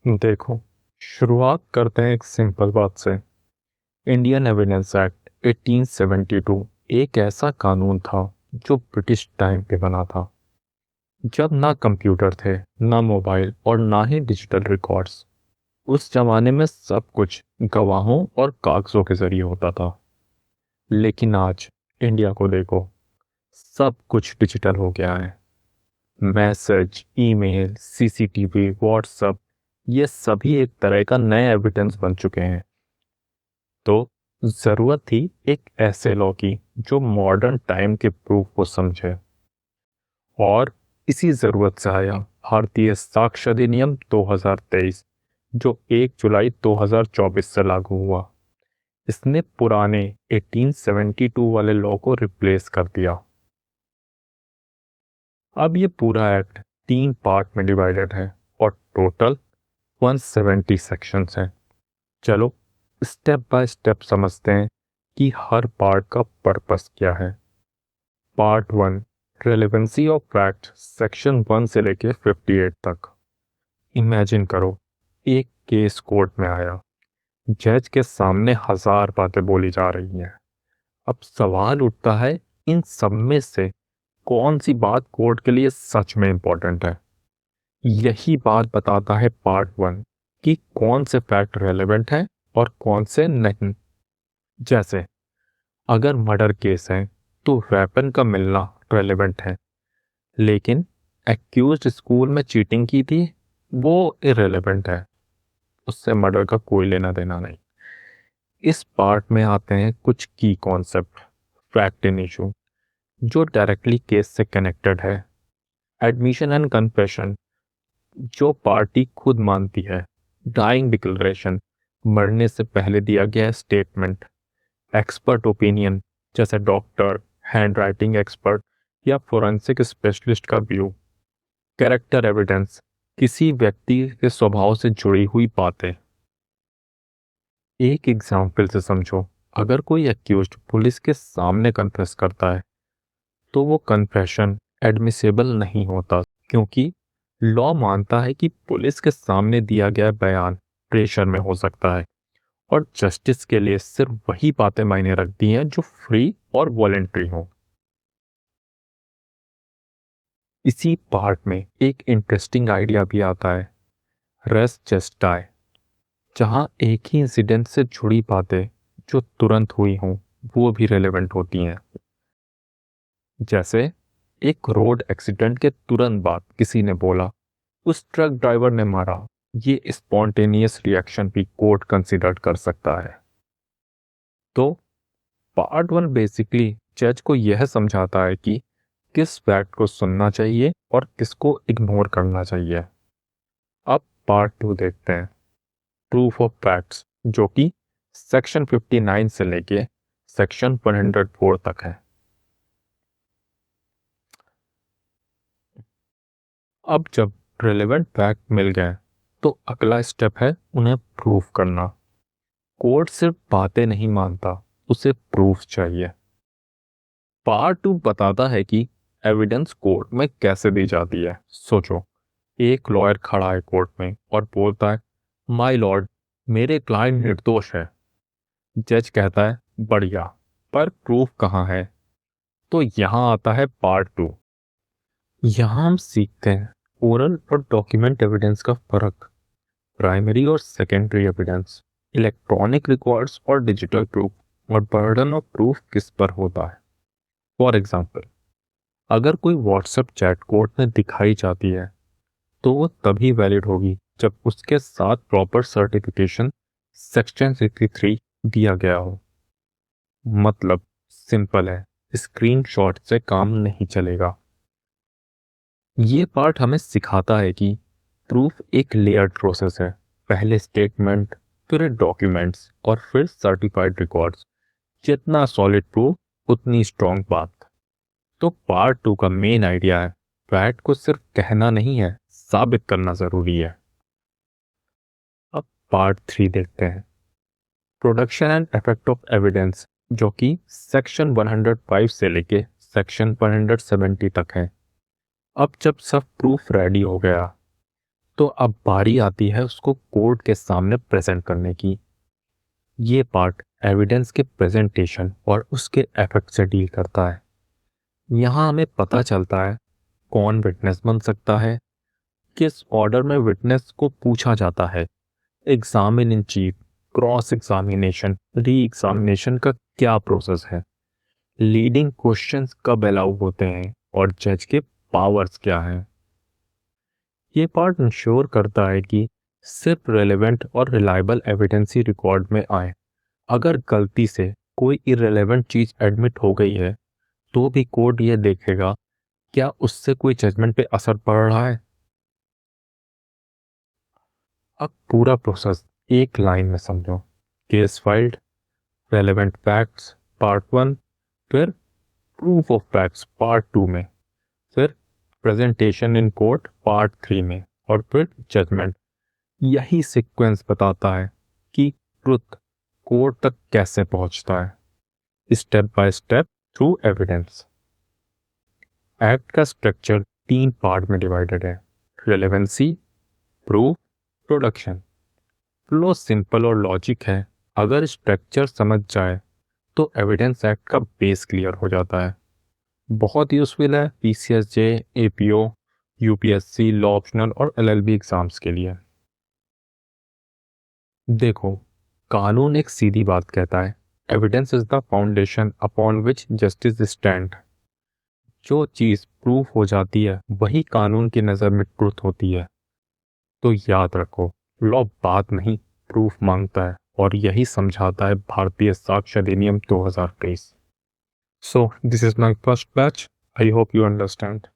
देखो, शुरुआत करते हैं एक सिंपल बात से। इंडियन एविडेंस एक्ट 1872 एक ऐसा कानून था जो ब्रिटिश टाइम पे बना था, जब ना कंप्यूटर थे, ना मोबाइल और ना ही डिजिटल रिकॉर्ड्स। उस जमाने में सब कुछ गवाहों और कागजों के जरिए होता था। लेकिन आज इंडिया को देखो, सब कुछ डिजिटल हो गया है। मैसेज, ईमेल, सीसीटीवी, व्हाट्सएप, ये सभी एक तरह का नए एविडेंस बन चुके हैं। तो जरूरत थी एक ऐसे लॉ की जो मॉडर्न टाइम के प्रूफ को समझे। और इसी जरूरत से आया भारतीय साक्ष्य अधिनियम 2023, जो 1 जुलाई 2024 से लागू हुआ। इसने पुराने 1872 वाले लॉ को रिप्लेस कर दिया। अब ये पूरा एक्ट 3 पार्ट में डिवाइडेड है और टोटल 170 सेक्शंस हैं। चलो स्टेप बाय स्टेप समझते हैं कि हर पार्ट का पर्पस क्या है। Part 1, relevancy of fact, section 1 से लेके 58 तक। इमेजिन करो, एक केस कोर्ट में आया, जज के सामने हजार बातें बोली जा रही हैं। अब सवाल उठता है, इन सब में से कौन सी बात कोर्ट के लिए सच में इंपॉर्टेंट है। यही बात बताता है पार्ट 1 कि कौन से फैक्ट रेलेवेंट हैं और कौन से नहीं। जैसे अगर मर्डर केस है तो वेपन का मिलना रेलेवेंट है, लेकिन एक्यूज्ड स्कूल में चीटिंग की थी वो इरेलेवेंट है, उससे मर्डर का कोई लेना देना नहीं। इस पार्ट में आते हैं कुछ की कॉन्सेप्ट, फैक्ट इन इशू, जो डायरेक्टली केस से कनेक्टेड है। एडमिशन एंड कन्फेशन, जो पार्टी खुद मानती है। डाइंग डिक्लेरेशन, मरने से पहले दिया गया स्टेटमेंट। एक्सपर्ट ओपिनियन, जैसे डॉक्टर, हैंड राइटिंग एक्सपर्ट या फोरेंसिक स्पेशलिस्ट का व्यू। कैरेक्टर एविडेंस, किसी व्यक्ति के स्वभाव से जुड़ी हुई बातें। एक एग्जाम्पल से समझो, अगर कोई एक्यूज्ड पुलिस के सामने कन्फेस करता है तो वो कन्फेशन एडमिसेबल नहीं होता, क्योंकि लॉ मानता है कि पुलिस के सामने दिया गया बयान प्रेशर में हो सकता है और जस्टिस के लिए सिर्फ वही बातें मायने रखती हैं जो फ्री और वॉलेंट्री हो। इसी पार्ट में एक इंटरेस्टिंग आइडिया भी आता है, रेस जेस्टाई, जहां एक ही इंसिडेंट से जुड़ी बातें जो तुरंत हुई हों वो भी रेलेवेंट होती हैं। जैसे एक रोड एक्सीडेंट के तुरंत बाद किसी ने बोला उस ट्रक ड्राइवर ने मारा, ये स्पॉन्टेनियस रिएक्शन भी कोर्ट कंसिडर कर सकता है। तो पार्ट 1 बेसिकली जज को यह समझाता है कि किस फैक्ट को सुनना चाहिए और किसको इग्नोर करना चाहिए। अब पार्ट 2 देखते हैं, प्रूफ ऑफ फैक्ट्स, जो कि सेक्शन 59 से लेके सेक्शन 104 तक है। अब जब रिलेवेंट फैक्ट मिल गए तो अगला स्टेप है उन्हें प्रूफ करना। कोर्ट सिर्फ बातें नहीं मानता, उसे प्रूफ चाहिए। पार्ट 2 बताता है कि एविडेंस कोर्ट में कैसे दी जाती है। सोचो, एक लॉयर खड़ा है कोर्ट में और बोलता है, माय लॉर्ड, मेरे क्लाइंट निर्दोष है। जज कहता है, बढ़िया, पर प्रूफ कहाँ है। तो यहाँ आता है पार्ट 2। यहाँ हम सीखते हैं ओरल और डॉक्यूमेंट एविडेंस का फर्क, प्राइमरी और सेकेंडरी एविडेंस, इलेक्ट्रॉनिक रिकॉर्ड्स और डिजिटल प्रूफ, और बर्डन ऑफ प्रूफ किस पर होता है। फॉर एग्जाम्पल, अगर कोई व्हाट्सएप चैट कोर्ट में दिखाई जाती है तो वो तभी वैलिड होगी जब उसके साथ प्रॉपर सर्टिफिकेशन सेक्शन 63 दिया गया हो। मतलब सिंपल है, स्क्रीनशॉट से काम नहीं चलेगा। ये पार्ट हमें सिखाता है कि प्रूफ एक लेयर्ड प्रोसेस है, पहले स्टेटमेंट, फिर डॉक्यूमेंट्स और फिर सर्टिफाइड रिकॉर्ड्स। जितना सॉलिड प्रूफ उतनी स्ट्रॉन्ग बात। तो पार्ट 2 का मेन आइडिया है, फैक्ट को सिर्फ कहना नहीं है, साबित करना जरूरी है। अब पार्ट 3 देखते हैं, production and effect of evidence, जो कि सेक्शन 105 से लेके सेक्शन 170 तक है। अब जब सब प्रूफ रेडी हो गया तो अब बारी आती है उसको कोर्ट के सामने प्रेजेंट करने की। ये पार्ट एविडेंस के प्रेजेंटेशन और उसके इफेक्ट से डील करता है। यहाँ हमें पता चलता है कौन विटनेस बन सकता है, किस ऑर्डर में विटनेस को पूछा जाता है, examine in chief, cross examination, re examination का क्या प्रोसेस है, लीडिंग क्वेश्चंस कब अलाउ होते हैं और जज के पावर्स क्या हैं। ये पार्ट इंश्योर करता है कि सिर्फ रेलेवेंट और रिलायबल एविडेंस ही रिकॉर्ड में आए। अगर गलती से कोई इरेलेवेंट चीज एडमिट हो गई है तो भी कोर्ट ये देखेगा क्या उससे कोई जजमेंट पे असर पड़ रहा है। अब पूरा प्रोसेस एक लाइन में समझो। Case filed, relevant facts part 1, फिर प्रूफ ऑफ फैक्ट्स पार्ट 2 में, फिर प्रेजेंटेशन इन कोर्ट पार्ट 3 में, और फिर जजमेंट। यही सीक्वेंस बताता है कि ट्रुथ कोर्ट तक कैसे पहुंचता है, step by step through evidence. Act का स्ट्रक्चर 3 पार्ट में डिवाइडेड है, relevancy, proof, production. Flow simple और लॉजिक है। अगर स्ट्रक्चर समझ जाए तो एविडेंस एक्ट का बेस क्लियर हो जाता है। बहुत यूजफुल है PCSJ, APO, UPSC, law optional और एलएलबी एग्जाम्स के लिए। देखो, कानून एक सीधी बात कहता है, evidence is the foundation upon which justice stand. जो चीज प्रूफ हो जाती है वही कानून की नज़र में ट्रुथ होती है। तो याद रखो, लॉ बात नहीं प्रूफ मांगता है, और यही समझाता है भारतीय साक्ष्य अधिनियम 2023। So this is my first batch. I hope you understand.